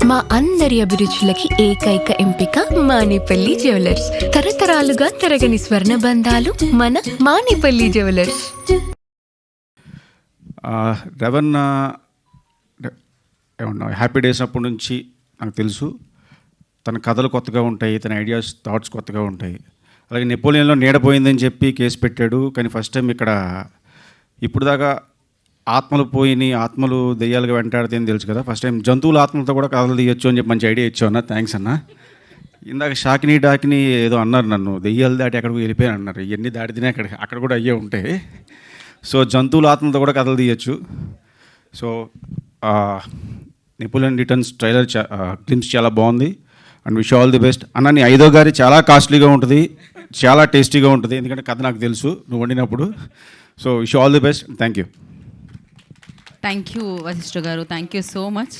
మా అందరి అభిరుచులకి ఏకైక ఎంపిక మానేపల్లి జ్యువెలర్స్. తరతరాలుగా తరగని స్వర్ణ బంధాలు మన మానేపల్లి జ్యువెలర్స్. రెవెన్ ఏమన్నా హ్యాపీ డేస్ అప్పటి నుంచి నాకు తెలుసు. తన కథలు కొత్తగా ఉంటాయి, తన ఐడియాస్ థాట్స్ కొత్తగా ఉంటాయి. అలాగే నెపోలియన్లో నీడపోయిందని చెప్పి కేసు పెట్టాడు. కానీ ఫస్ట్ టైం ఇక్కడ ఇప్పుడు దాకా ఆత్మలు పోయినాయి, ఆత్మలు దెయ్యాలుగా వెంటాడితే తెలుసు కదా. ఫస్ట్ టైం జంతువుల ఆత్మలతో కూడా కథలు తీయొచ్చు అని చెప్పి మంచి ఐడియా ఇచ్చావు అన్న. థ్యాంక్స్ అన్న. ఇందాక షాకిని డాకిని ఏదో అన్నారు, నన్ను దెయ్యాలు దాటి ఎక్కడికి వెళ్ళిపోయాను అన్నారు. ఇవన్నీ దాటితేనే అక్కడ కూడా అయ్యే ఉంటాయి. సో జంతువుల ఆత్మలతో కూడా కథలు తీయచ్చు. So Napoleon returns trailer glimpse చాలా బాగుంది and wish all the best అన్న. నీ 5వ గారి చాలా కాస్ట్లీగా ఉంటుంది, చాలా టేస్టీగా ఉంటుంది, ఎందుకంటే కథ నాకు తెలుసు నువ్వు వండినప్పుడు. So wish all the best. Thank you. Thank you Vasishta గారు, థ్యాంక్ యూ సో మచ్.